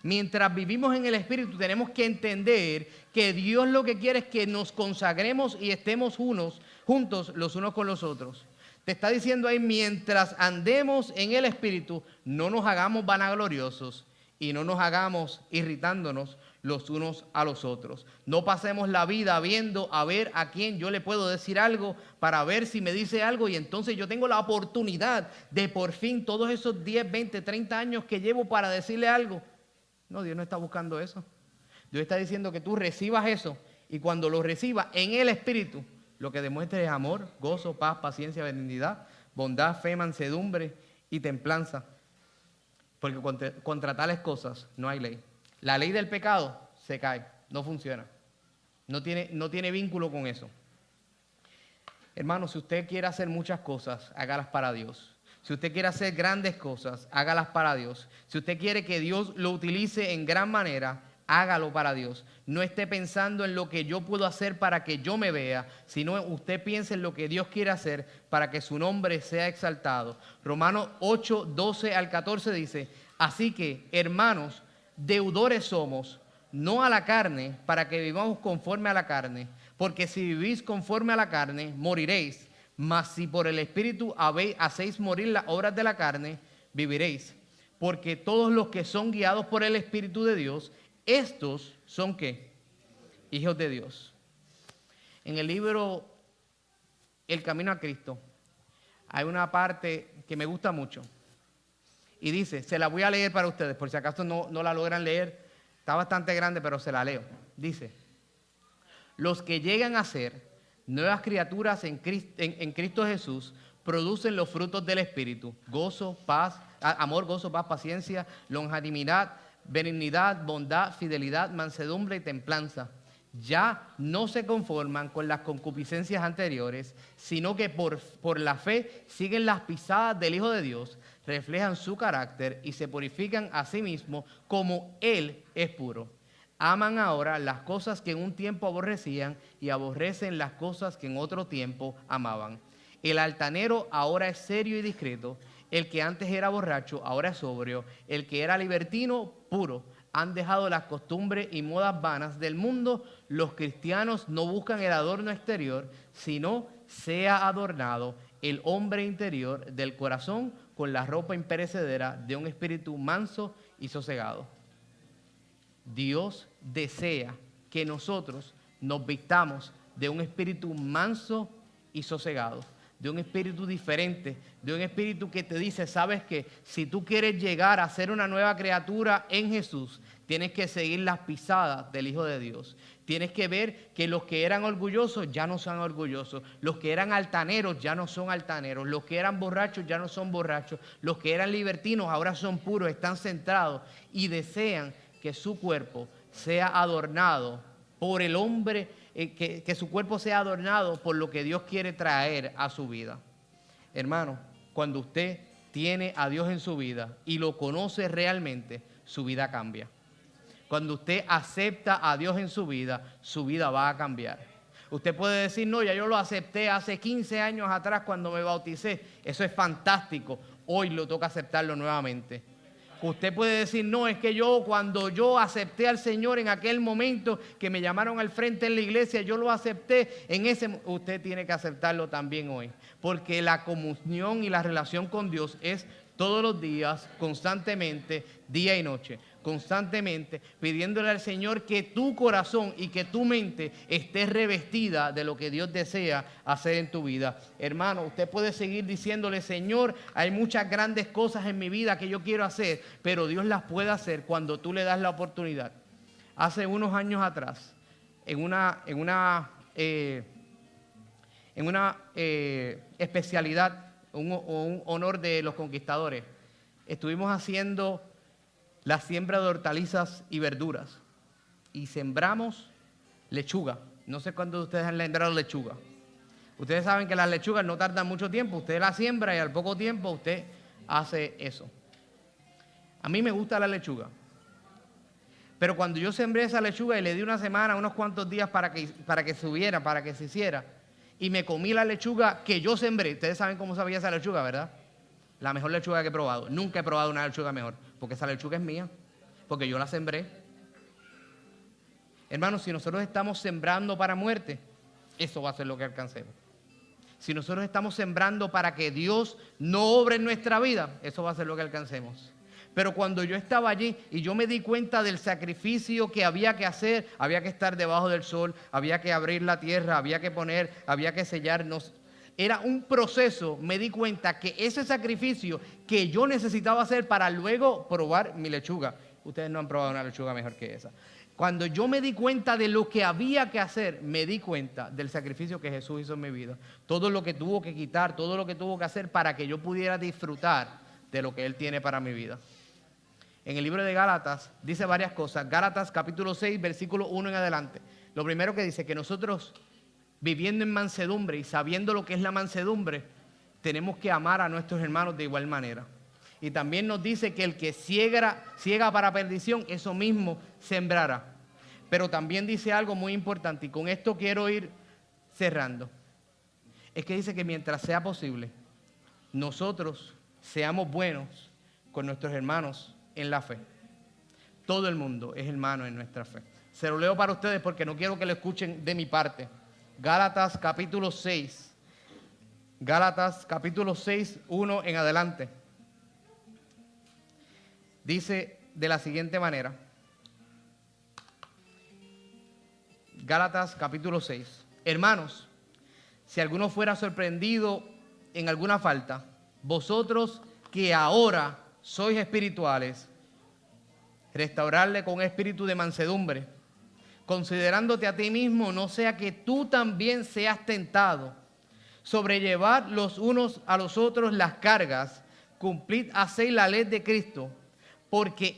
Mientras vivimos en el Espíritu, tenemos que entender que Dios lo que quiere es que nos consagremos y estemos juntos los unos con los otros. Te está diciendo ahí, mientras andemos en el Espíritu, no nos hagamos vanagloriosos y no nos hagamos irritándonos los unos a los otros. No pasemos la vida viendo a ver a quién yo le puedo decir algo para ver si me dice algo y entonces yo tengo la oportunidad de por fin todos esos 10, 20, 30 años que llevo para decirle algo. No, Dios no está buscando eso. Dios está diciendo que tú recibas eso y cuando lo recibas en el Espíritu, lo que demuestre es amor, gozo, paz, paciencia, benignidad, bondad, fe, mansedumbre y templanza. Porque contra tales cosas no hay ley. La ley del pecado se cae, no funciona. No tiene vínculo con eso. Hermano, si usted quiere hacer muchas cosas, hágalas para Dios. Si usted quiere hacer grandes cosas, hágalas para Dios. Si usted quiere que Dios lo utilice en gran manera, hágalo para Dios. No esté pensando en lo que yo puedo hacer para que yo me vea, sino usted piense en lo que Dios quiere hacer para que su nombre sea exaltado. Romanos 8, 12 al 14 dice, así que, hermanos, deudores somos, no a la carne, para que vivamos conforme a la carne, porque si vivís conforme a la carne, moriréis. Mas si por el Espíritu hacéis morir las obras de la carne, viviréis. Porque todos los que son guiados por el Espíritu de Dios, estos son ¿qué? Hijos de Dios. En el libro El Camino a Cristo hay una parte que me gusta mucho. Y dice, se la voy a leer para ustedes, por si acaso no la logran leer. Está bastante grande, pero se la leo. Dice, los que llegan a ser nuevas criaturas en Cristo Jesús producen los frutos del Espíritu: gozo, paz, amor, gozo, paz, paciencia, longanimidad, benignidad, bondad, fidelidad, mansedumbre y templanza. Ya no se conforman con las concupiscencias anteriores, sino que por la fe siguen las pisadas del Hijo de Dios, reflejan su carácter y se purifican a sí mismos como Él es puro. Aman ahora las cosas que en un tiempo aborrecían y aborrecen las cosas que en otro tiempo amaban. El altanero ahora es serio y discreto. El que antes era borracho ahora es sobrio. El que era libertino, puro. Han dejado las costumbres y modas vanas del mundo. Los cristianos no buscan el adorno exterior, sino sea adornado el hombre interior del corazón con la ropa imperecedera de un espíritu manso y sosegado. Dios desea que nosotros nos vistamos de un espíritu manso y sosegado, de un espíritu diferente, de un espíritu que te dice, sabes que si tú quieres llegar a ser una nueva criatura en Jesús, tienes que seguir las pisadas del Hijo de Dios. Tienes que ver que los que eran orgullosos ya no son orgullosos, los que eran altaneros ya no son altaneros, los que eran borrachos ya no son borrachos, los que eran libertinos ahora son puros, están centrados y desean que su cuerpo sea adornado por el hombre, que su cuerpo sea adornado por lo que Dios quiere traer a su vida. Hermano, cuando usted tiene a Dios en su vida y lo conoce realmente, su vida cambia. Cuando usted acepta a Dios en su vida va a cambiar. Usted puede decir, no, ya yo lo acepté hace 15 años atrás cuando me bauticé. Eso es fantástico. Hoy lo toca aceptarlo nuevamente. Usted puede decir, no, es que cuando yo acepté al Señor en aquel momento que me llamaron al frente en la iglesia, yo lo acepté usted tiene que aceptarlo también hoy. Porque la comunión y la relación con Dios es todos los días, constantemente, día y noche. Constantemente pidiéndole al Señor que tu corazón y que tu mente esté revestida de lo que Dios desea hacer en tu vida. Hermano, usted puede seguir diciéndole, Señor, hay muchas grandes cosas en mi vida que yo quiero hacer, pero Dios las puede hacer cuando tú le das la oportunidad. Hace unos años atrás, en una especialidad, un honor de los conquistadores, estuvimos haciendo la siembra de hortalizas y verduras. Y sembramos lechuga. No sé cuántos de ustedes han sembrado lechuga. Ustedes saben que las lechugas no tardan mucho tiempo. Usted la siembra y al poco tiempo usted hace eso. A mí me gusta la lechuga. Pero cuando yo sembré esa lechuga y le di una semana, unos cuantos días para que subiera, para que se hiciera, y me comí la lechuga que yo sembré. Ustedes saben cómo sabía esa lechuga, ¿verdad? La mejor lechuga que he probado. Nunca he probado una lechuga mejor, porque esa lechuga es mía, porque yo la sembré. Hermanos, si nosotros estamos sembrando para muerte, eso va a ser lo que alcancemos. Si nosotros estamos sembrando para que Dios no obre en nuestra vida, eso va a ser lo que alcancemos. Pero cuando yo estaba allí y yo me di cuenta del sacrificio que había que hacer, había que estar debajo del sol, había que abrir la tierra, había que sellarnos. Era un proceso, me di cuenta que ese sacrificio que yo necesitaba hacer para luego probar mi lechuga. Ustedes no han probado una lechuga mejor que esa. Cuando yo me di cuenta de lo que había que hacer, me di cuenta del sacrificio que Jesús hizo en mi vida. Todo lo que tuvo que quitar, todo lo que tuvo que hacer para que yo pudiera disfrutar de lo que Él tiene para mi vida. En el libro de Gálatas dice varias cosas. Gálatas capítulo 6, versículo 1 en adelante. Lo primero que dice que nosotros, viviendo en mansedumbre y sabiendo lo que es la mansedumbre, tenemos que amar a nuestros hermanos de igual manera. Y también nos dice que el que ciega para perdición, eso mismo sembrará. Pero también dice algo muy importante, y con esto quiero ir cerrando. Es que dice que mientras sea posible, nosotros seamos buenos con nuestros hermanos en la fe. Todo el mundo es hermano en nuestra fe. Se lo leo para ustedes porque no quiero que lo escuchen de mi parte. Gálatas capítulo 6. Gálatas capítulo 6, 1 en adelante. Dice de la siguiente manera. Gálatas capítulo 6. Hermanos, si alguno fuera sorprendido en alguna falta, vosotros que ahora sois espirituales, restaurarle con espíritu de mansedumbre, considerándote a ti mismo, no sea que tú también seas tentado. Sobrellevad los unos a los otros las cargas, cumplid así la ley de Cristo, porque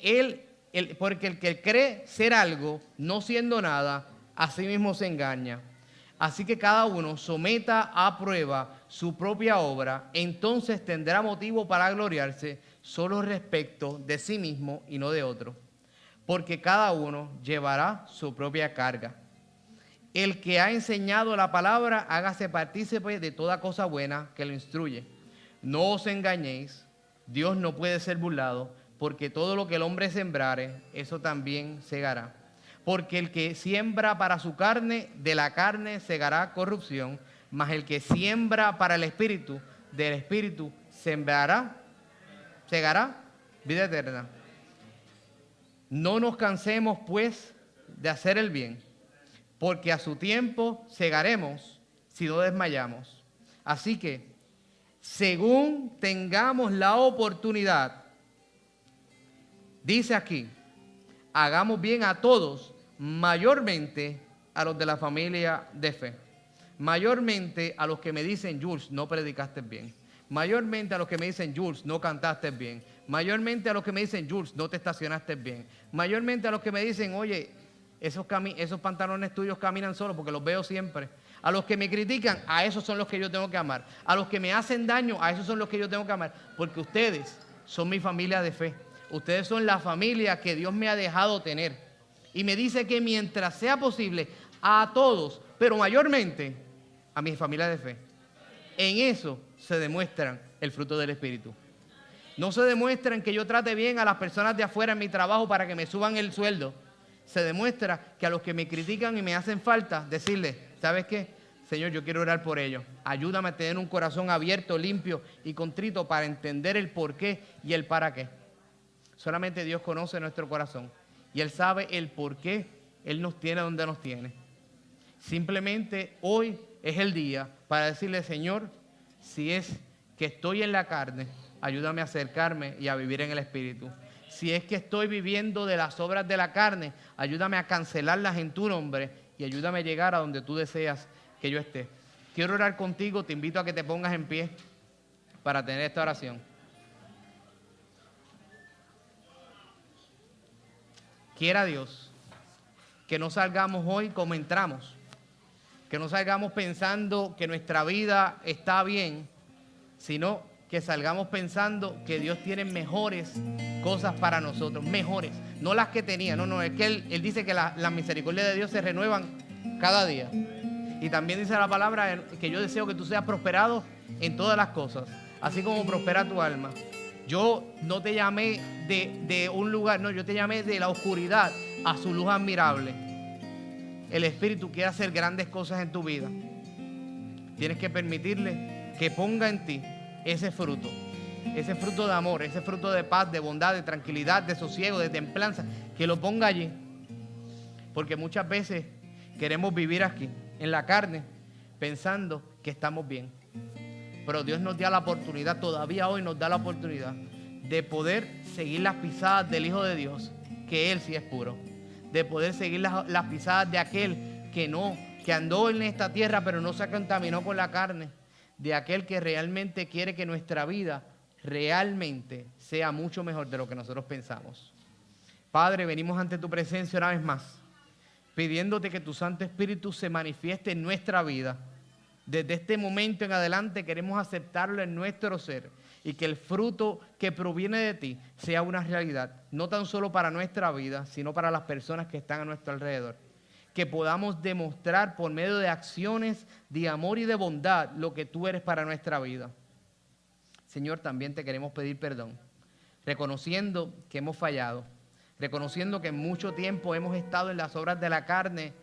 el que cree ser algo, no siendo nada, a sí mismo se engaña. Así que cada uno someta a prueba su propia obra, entonces tendrá motivo para gloriarse solo respecto de sí mismo y no de otro, porque cada uno llevará su propia carga. El que ha enseñado la palabra, hágase partícipe de toda cosa buena que lo instruye. No os engañéis, Dios no puede ser burlado, porque todo lo que el hombre sembrare, eso también segará. Porque el que siembra para su carne, de la carne segará corrupción, mas el que siembra para el Espíritu, del Espíritu segará vida eterna. No nos cansemos, pues, de hacer el bien, porque a su tiempo segaremos si no desmayamos. Así que, según tengamos la oportunidad, dice aquí, hagamos bien a todos, mayormente a los de la familia de fe. Mayormente a los que me dicen, Jules, no predicaste bien. Mayormente a los que me dicen, Jules, no cantaste bien. Mayormente a los que me dicen, Jules, no te estacionaste bien. Mayormente a los que me dicen, oye, esos pantalones tuyos caminan solos porque los veo siempre. A los que me critican, a esos son los que yo tengo que amar. A los que me hacen daño, a esos son los que yo tengo que amar. Porque ustedes son mi familia de fe. Ustedes son la familia que Dios me ha dejado tener. Y me dice que mientras sea posible, a todos, pero mayormente a mi familia de fe. En eso se demuestran el fruto del Espíritu. No se demuestra en que yo trate bien a las personas de afuera en mi trabajo para que me suban el sueldo. Se demuestra que a los que me critican y me hacen falta, decirles, ¿sabes qué? Señor, yo quiero orar por ellos. Ayúdame a tener un corazón abierto, limpio y contrito para entender el por qué y el para qué. Solamente Dios conoce nuestro corazón y Él sabe el por qué Él nos tiene donde nos tiene. Simplemente hoy es el día para decirle, Señor, si es que estoy en la carne, ayúdame a acercarme y a vivir en el Espíritu. Si es que estoy viviendo de las obras de la carne, ayúdame a cancelarlas en tu nombre y ayúdame a llegar a donde tú deseas que yo esté. Quiero orar contigo, te invito a que te pongas en pie para tener esta oración. Quiera Dios que no salgamos hoy como entramos, que no salgamos pensando que nuestra vida está bien, sino que salgamos pensando que Dios tiene mejores cosas para nosotros, mejores, no las que tenía, no, es que Él dice que las misericordias de Dios se renuevan cada día. Y también dice la palabra que yo deseo que tú seas prosperado en todas las cosas, así como prospera tu alma. Yo no te llamé de un lugar, no, yo te llamé de la oscuridad a su luz admirable. El Espíritu quiere hacer grandes cosas en tu vida. Tienes que permitirle que ponga en ti ese fruto de amor, ese fruto de paz, de bondad, de tranquilidad, de sosiego, de templanza, que lo ponga allí. Porque muchas veces queremos vivir aquí, en la carne, pensando que estamos bien. Pero Dios nos da la oportunidad, todavía hoy nos da la oportunidad de poder seguir las pisadas del Hijo de Dios, que Él sí es puro. De poder seguir las pisadas de aquel que andó en esta tierra pero no se contaminó con la carne. De aquel que realmente quiere que nuestra vida realmente sea mucho mejor de lo que nosotros pensamos. Padre, venimos ante tu presencia una vez más, pidiéndote que tu Santo Espíritu se manifieste en nuestra vida. Desde este momento en adelante queremos aceptarlo en nuestro ser y que el fruto que proviene de ti sea una realidad, no tan solo para nuestra vida, sino para las personas que están a nuestro alrededor. Que podamos demostrar por medio de acciones de amor y de bondad lo que tú eres para nuestra vida. Señor, también te queremos pedir perdón, reconociendo que hemos fallado, reconociendo que en mucho tiempo hemos estado en las obras de la carne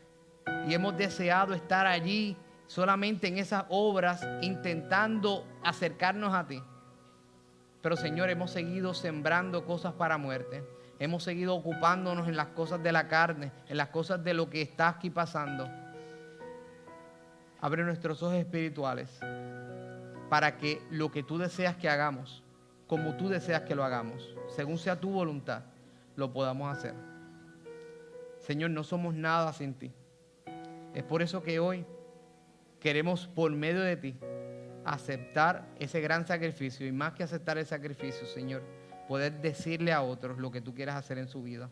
y hemos deseado estar allí solamente en esas obras, intentando acercarnos a ti. Pero Señor, hemos seguido sembrando cosas para muerte. Hemos seguido ocupándonos en las cosas de la carne, en las cosas de lo que está aquí pasando. Abre nuestros ojos espirituales para que lo que tú deseas que hagamos, como tú deseas que lo hagamos, según sea tu voluntad, lo podamos hacer. Señor, no somos nada sin ti. Es por eso que hoy queremos, por medio de ti, aceptar ese gran sacrificio, y más que aceptar el sacrificio, Señor, poder decirle a otros lo que tú quieras hacer en su vida.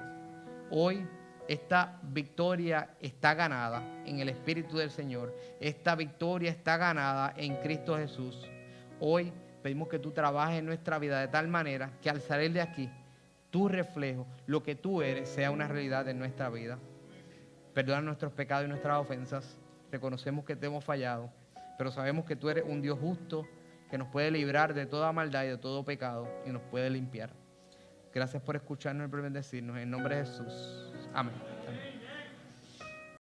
Hoy esta victoria está ganada en el Espíritu del Señor. Esta victoria está ganada en Cristo Jesús. Hoy pedimos que tú trabajes en nuestra vida de tal manera que al salir de aquí, tu reflejo, lo que tú eres, sea una realidad en nuestra vida. Perdona nuestros pecados y nuestras ofensas. Reconocemos que te hemos fallado, pero sabemos que tú eres un Dios justo que nos puede librar de toda maldad y de todo pecado y nos puede limpiar. Gracias por escucharnos y por bendecirnos. En el nombre de Jesús. Amén. Amén.